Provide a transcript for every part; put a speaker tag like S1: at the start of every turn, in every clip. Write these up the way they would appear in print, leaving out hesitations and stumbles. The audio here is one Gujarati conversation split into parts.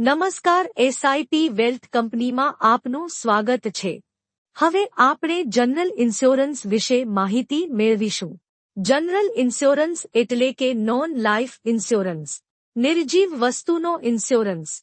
S1: નમસ્કાર, એસઆઈપી વેલ્થ કંપનીમાં આપનું સ્વાગત છે। હવે આપણે જનરલ ઇન્સ્યોરન્સ વિશે માહિતી મેળવીશું। જનરલ ઇન્સ્યોરન્સ એટલે કે નોન લાઇફ ઇન્સ્યોરન્સ, નિર્જીવ વસ્તુનો ઇન્સ્યોરન્સ,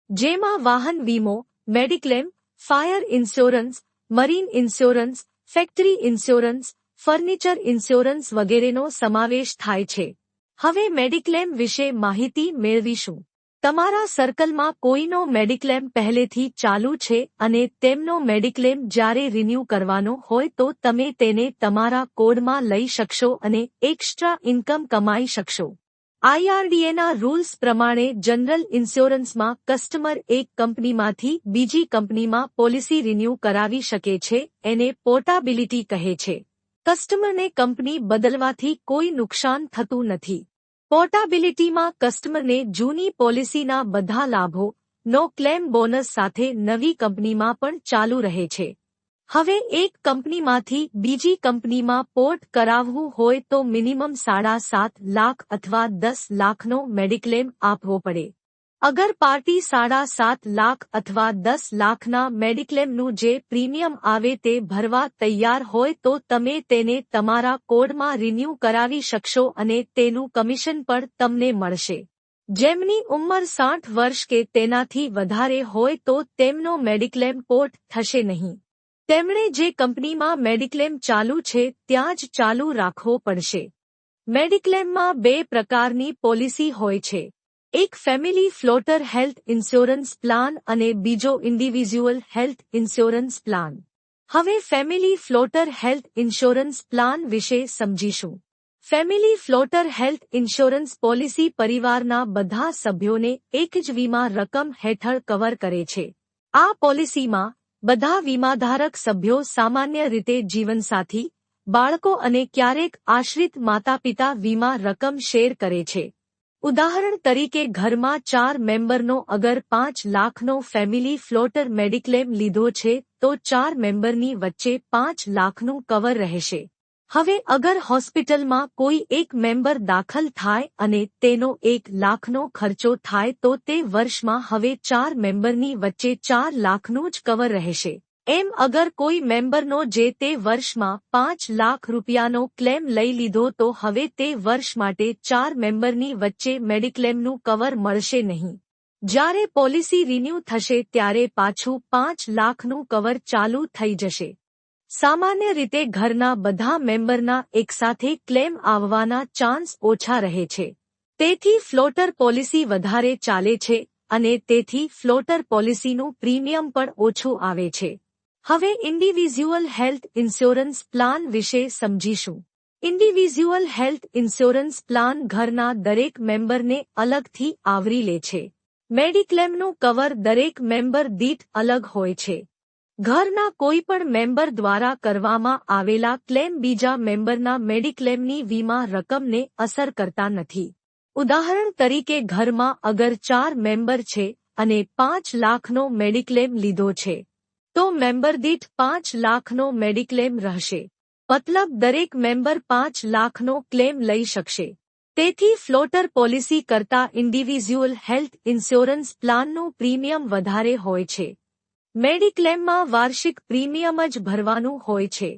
S1: જેમાં વાહન વીમો, mediclaim, fire insurance, marine insurance, factory insurance, furniture insurance વગેરેનો સમાવેશ થાય છે। હવે મેડિક્લેમ વિશે માહિતી મેળવીશું। તમારા સર્કલમાં કોઈનો મેડિક્લેમ પહેલેથી ચાલુ છે અને તેમનો મેડિક્લેમ જ્યારે રિન્યૂ કરવાનો હોય તો તમે તેને તમારા કોડમાં લઈ શકશો અને એક્સ્ટ્રા ઇન્કમ કમાઈ શકશો। આઈઆરડીએના રૂલ્સ પ્રમાણે જનરલ ઇન્સ્યોરન્સમાં કસ્ટમર એક કંપનીમાંથી બીજી કંપનીમાં પોલિસી રિન્યૂ કરાવી શકે છે, એને પોર્ટાબિલિટી કહે છે। કસ્ટમરને કંપની બદલવાથી કોઈ નુકસાન થતું નથી। પોર્ટાબિલિટીમાં કસ્ટમરને જૂની પોલિસીના બધા લાભો, નો ક્લેમ બોનસ સાથે નવી કંપનીમાં પણ ચાલુ રહે છે। હવે એક કંપનીમાંથી બીજી કંપનીમાં પોર્ટ કરાવવું હોય તો મિનિમમ 7.5 લાખ અથવા 10 લાખનો મેડિક્લેમ આપવો પડે। અગર પાર્ટી 7.5 લાખ અથવા 10 લાખના મેડિક્લેમનું જે પ્રીમિયમ આવે તે ભરવા તૈયાર હોય તો તમે તેને તમારા કોડમાં રિન્યૂ કરાવી શકશો અને તેનું કમિશન પણ તમને મળશે। જેમની ઉંમર 60 વર્ષ કે તેનાથી વધારે હોય તો તેમનો મેડિક્લેમ પોર્ટ થશે નહીં। તેમણે જે કંપનીમાં મેડિક્લેમ ચાલુ છે ત્યાં જ ચાલુ રાખવો પડશે। મેડિક્લેમમાં 2 પ્રકારની પોલિસી હોય છે, એક family floater health insurance plan અને બીજો ઇન્ડિવિજ્યુઅલ હેલ્થ ઇન્સ્યોરન્સ પ્લાન। હવે family floater health insurance plan વિશે સમજીશું। Family floater health insurance policy પરિવારના બધા સભ્યોને એક જ વીમા રકમ હેઠળ કવર કરે છે। આ પોલિસીમાં બધા વીમાધારક સભ્યો સામાન્ય રીતે જીવનસાથી, બાળકો અને ક્યારેક આશ્રિત માતાપિતા વીમા રકમ શેર કરે છે। ઉદાહરણ તરીકે ઘરમાં 4 મેમ્બરનો અગર 5 લાખનો ફેમિલી ફ્લોટર મેડિક્લેમ લીધો છે તો 4 મેમ્બરની વચ્ચે 5 લાખનું કવર રહેશે। હવે અગર હોસ્પિટલમાં કોઈ એક મેમ્બર દાખલ થાય અને તેનો 1 લાખનો ખર્ચો થાય તો તે વર્ષમાં હવે 4 મેમ્બરની વચ્ચે 4 લાખનું જ કવર રહેશે। એમ અગર કોઈ મેમ્બરનો જે તે વર્ષમાં 5 લાખ રૂપિયાનો ક્લેમ લઈ લીધો તો હવે તે વર્ષ માટે 4 મેમ્બરની વચ્ચે મેડિક્લેમનું કવર મળશે નહીં। જ્યારે પોલિસી રિન્યૂ થશે ત્યારે પાછું 5 લાખનું કવર ચાલુ થઈ જશે। સામાન્ય રીતે ઘરના બધા મેમ્બરના એકસાથે ક્લેમ આવવાના ચાન્સ ઓછા રહે છે, તેથી ફ્લોટર પોલિસી વધારે ચાલે છે અને તેથી ફ્લોટર પોલિસીનું પ્રીમિયમ પણ ઓછું આવે છે। હવે ઇન્ડિવિજ્યુઅલ હેલ્થ ઇન્સ્યોરન્સ પ્લાન વિશે સમજીશું। ઇન્ડિવિજ્યુઅલ હેલ્થ ઇન્સ્યોરન્સ પ્લાન ઘરના દરેક મેમ્બરને અલગથી આવરી લે છે। મેડિક્લેમનું કવર દરેક મેમ્બર દીઠ અલગ હોય છે। ઘરના કોઈપણ મેમ્બર દ્વારા કરવામાં આવેલા ક્લેમ બીજા મેમ્બરના મેડિક્લેમની વીમા રકમને અસર કરતા નથી। ઉદાહરણ તરીકે ઘરમાં અગર 4 મેમ્બર છે અને 5 લાખનો મેડિક્લેમ લીધો છે તો મેમ્બર દીઠ 5 લાખનો મેડિક્લેમ રહેશે, મતલબ દરેક મેમ્બર 5 લાખનો ક્લેમ લઈ શકશે। તેથી ફ્લોટર પોલિસી કરતા ઇન્ડિવિજ્યુઅલ હેલ્થ ઇન્સ્યોરન્સ પ્લાનનું પ્રીમિયમ વધારે હોય છે। મેડિક્લેમમાં વાર્ષિક પ્રીમિયમ જ ભરવાનું હોય છે,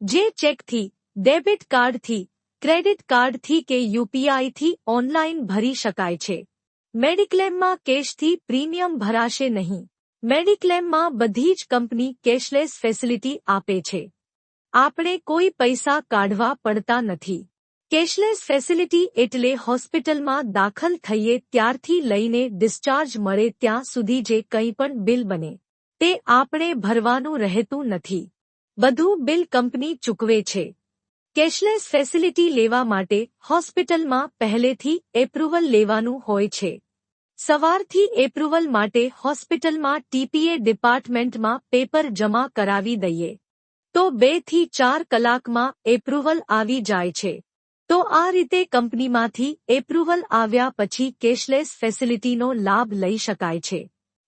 S1: જે ચેકથી, ડેબિટ કાર્ડથી, ક્રેડિટ કાર્ડથી કે યુપીઆઈથી ઓનલાઈન ભરી શકાય છે। મેડિક્લેમમાં કેશથી પ્રીમિયમ ભરાશે નહીં। મેડિક્લેમમાં બધી જ કંપની કેશલેસ ફેસિલિટી આપે છે। આપણે કોઈ પૈસા કાઢવા પડતા નથી। કેશલેસ ફેસિલિટી એટલે હોસ્પિટલમાં દાખલ થઈએ ત્યારથી લઈને ડિસ્ચાર્જ મળે ત્યાં સુધી જે કંઈ પણ બિલ બને તે આપણે ભરવાનું રહેતું નથી। બધું બિલ કંપની ચૂકવે છે। કેશલેસ ફેસિલિટી લેવા માટે હોસ્પિટલમાં પહેલેથી એપ્રુવલ લેવાનું હોય છે। સવારથી એપ્રુવલ માટે હોસ્પિટલમાં ટીપીએ ડિપાર્ટમેન્ટમાં પેપર જમા કરાવી દઈએ તો 2 થી 4 કલાકમાં એપ્રુવલ આવી જાય છે। તો આ રીતે કંપનીમાંથી એપ્રુવલ આવ્યા પછી કેશલેસ ફેસિલિટીનો લાભ લઈ શકાય છે।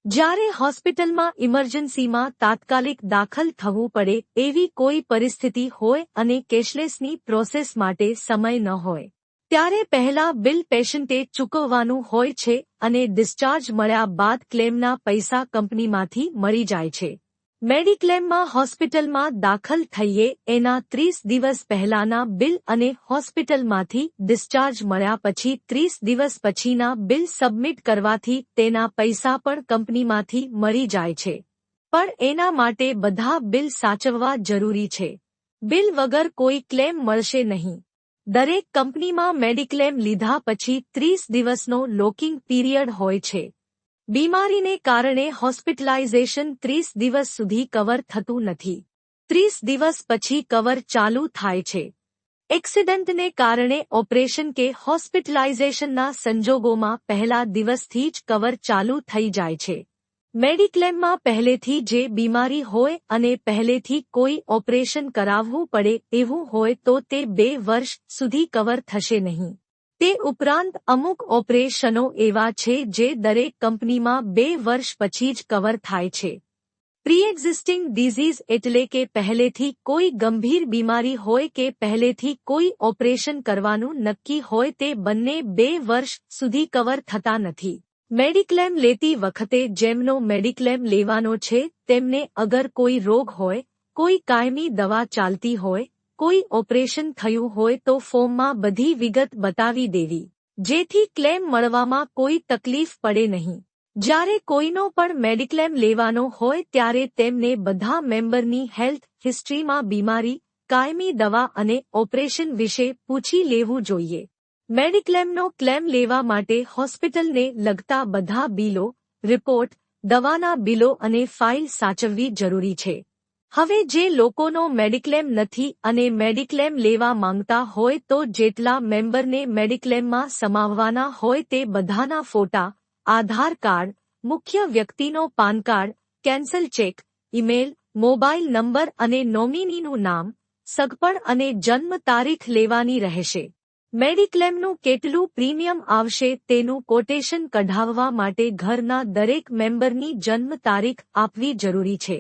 S1: જ્યારે હોસ્પિટલમાં ઇમરજન્સીમાં તાત્કાલિક દાખલ થવું પડે એવી કોઈ પરિસ્થિતિ હોય અને કેશલેસની પ્રોસેસ માટે સમય ન હોય ત્યારે પહેલા બિલ પેશન્ટે ચૂકવવાનું હોય છે અને ડિસ્ચાર્જ મળ્યા બાદ ક્લેમના પૈસા કંપનીમાંથી મળી જાય છે. મેડિક્લેમમાં હોસ્પિટલમાં દાખલ થઈએ એના 30 દિવસ પહેલાના બિલ અને હોસ્પિટલમાંથી ડિસ્ચાર્જ મળ્યા પછી 30 દિવસ પછીના બિલ સબમિટ કરવાથી તેના પૈસા પણ કંપનીમાંથી મળી જાય છે. પણ એના માટે બધા બિલ સાચવવા જરૂરી છે. બિલ વગર કોઈ ક્લેમ મળશે નહીં. દરેક કંપનીમાં મેડિક્લેમ લીધા પછી 30 દિવસનો લોકિંગ પીરિયડ હોય છે. બીમારીને કારણે હોસ્પિટલાઇઝેશન 30 દિવસ સુધી કવર થતું નથી. 30 દિવસ પછી કવર ચાલુ થાય છે. એક્સિડન્ટને કારણે ઓપરેશન કે હોસ્પિટલાઇઝેશનના સંજોગોમાં પહેલા દિવસથી જ કવર ચાલુ થઈ જાય છે. મેડિક્લેમમાં પહેલેથી જે બીમારી હોય અને પહેલેથી કોઈ ઓપરેશન કરાવવું પડે એવું હોય તો તે 2 વર્ષ સુધી કવર થશે નહીં. તે ઉપરાંત અમુક ઓપરેશનો એવા છે જે દરેક કંપનીમાં 2 વર્ષ પછી જ કવર થાય છે. પ્રી-એક્ઝિસ્ટિંગ ડિઝીઝ એટલે કે પહેલેથી કોઈ ગંભીર બીમારી હોય કે પહેલેથી કોઈ ઓપરેશન કરવાનું નક્કી હોય તે બંને 2 વર્ષ સુધી કવર થતા નથી. મેડિક્લેમ લેતી વખતે જેમનો મેડિક્લેમ લેવાનો છે તેમને અગર કોઈ રોગ હોય, કોઈ કાયમી દવા ચાલતી હોય, કોઈ ઓપરેશન થયું હોય તો ફોર્મમાં બધી વિગત બતાવી દેવી, જેથી ક્લેમ મળવામાં કોઈ તકલીફ પડે નહીં. જ્યારે કોઈનો પણ મેડિક્લેમ લેવાનો હોય ત્યારે તેમને બધા મેમ્બરની હેલ્થ હિસ્ટ્રીમાં બીમારી, કાયમી દવા અને ઓપરેશન વિશે પૂછી લેવું જોઈએ. મેડિક્લેમનો ક્લેમ લેવા માટે હોસ્પિટલને લગતા બધા બિલો, રિપોર્ટ, દવાના બિલો અને ફાઇલ સાચવવી જરૂરી છે. હવે જે લોકોનો મેડિક્લેમ નથી અને મેડિક્લેમ લેવા માંગતા હોય તો જેટલા મેમ્બરને મેડિક્લેમમાં સમાવવાના હોય તે બધાના ફોટા, આધાર કાર્ડ, મુખ્ય વ્યક્તિનો પાન card, cancel check, email, mobile number અને નોમિનીનું નામ, સગપણ અને જન્મ તારીખ લેવાની રહેશે. મેડિક્લેમનું કેટલું પ્રીમિયમ આવશે તેનું કોટેશન કઢાવવા માટે ઘરના દરેક મેમ્બરની જન્મ તારીખ આપવી જરૂરી છે.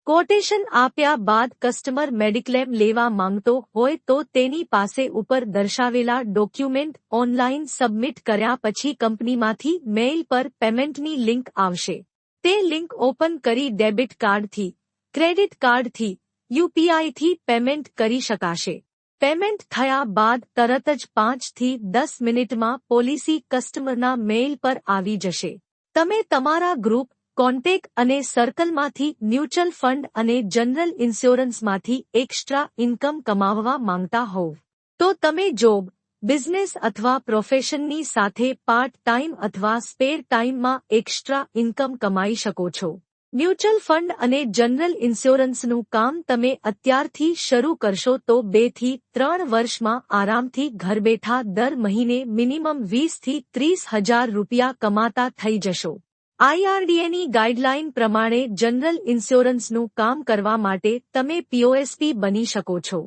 S1: કોટેશન આપ્યા બાદ કસ્ટમર મેડિક્લેમ લેવા માંગતો હોય તો તેની પાસે ઉપર દર્શાવેલા ડોક્યુમેન્ટ ઓનલાઈન સબમિટ કર્યા પછી કંપનીમાંથી મેઇલ પર પેમેન્ટની લિંક આવશે. તે લિંક ઓપન કરી ડેબિટ કાર્ડથી, ક્રેડિટ કાર્ડથી, યુપીઆઈથી પેમેન્ટ કરી શકાશે. પેમેન્ટ થયા બાદ તરત જ 5 થી 10 મિનિટમાં પોલિસી કસ્ટમરના મેઇલ પર આવી જશે. તમે તમારા ગ્રુપ, કોન્ટેક અને સર્કલમાંથી મ્યુચ્યુઅલ ફંડ અને જનરલ ઇન્સ્યોરન્સમાંથી એક્સ્ટ્રા ઇન્કમ કમાવવા માંગતા હોવ તો તમે જોબ, બિઝનેસ અથવા પ્રોફેશનની સાથે પાર્ટ ટાઈમ અથવા સ્પેર ટાઈમમાં એક્સ્ટ્રા ઇન્કમ કમાઈ શકો છો. મ્યુચ્યુઅલ ફંડ અને જનરલ ઇન્સ્યોરન્સનું કામ તમે અત્યારથી શરૂ કરશો તો 2 થી 3 વર્ષમાં આરામથી ઘર બેઠા દર મહિને મિનિમમ 20 થી 30 હજાર રૂપિયા કમાતા થઈ જશો. IRDAની ગાઈડલાઈન પ્રમાણે જનરલ ઇન્સ્યોરન્સનું કામ કરવા માટે તમે POSP બની શકો છો.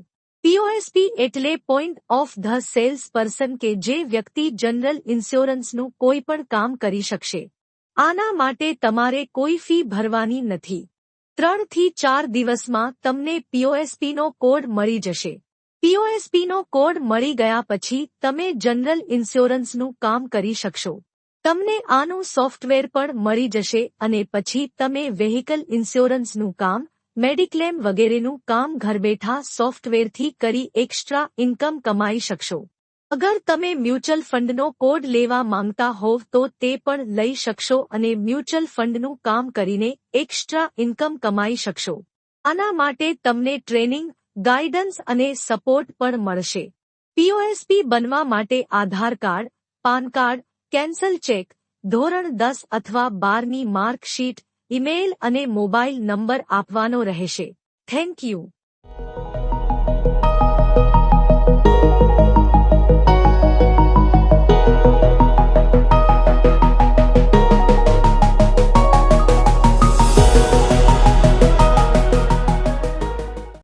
S1: POSP એટલે point of the sales person કે જે વ્યક્તિ જનરલ ઇન્સ્યોરન્સનું કોઈ પણ કામ કરી શકશે. આના માટે તમારે કોઈ ફી ભરવાની નથી. 3 થી 4 દિવસમાં તમને POSPનો કોડ મળી જશે. POSPનો કોડ મળી ગયા પછી તમે જનરલ ઇન્સ્યોરન્સનું કામ કરી શકશો. તમને આનું સોફ્ટવેર પણ મળી જશે અને પછી તમે વેહિકલ ઇન્સ્યોરન્સનું કામ, મેડિક્લેમ વગેરેનું કામ ઘર બેઠા સોફ્ટવેરથી કરી એક્સ્ટ્રા ઇન્કમ કમાઈ શકશો. અગર તમે મ્યુચ્યુઅલ ફંડનો કોડ લેવા માંગતા હોવ તો તે પણ લઈ શકશો અને મ્યુચ્યુઅલ ફંડનું કામ કરીને એક્સ્ટ્રા ઇન્કમ કમાઈ શકશો. આના માટે તમને ટ્રેનિંગ, ગાઈડન્સ અને સપોર્ટ પણ મળશે. POSP બનવા માટે Aadhaar card, PAN card, cancel cheque, ધોરણ 10 અથવા 12ની માર્કશીટ, ઈમેલ અને મોબાઈલ નંબર આપવાનો રહેશે. Thank you.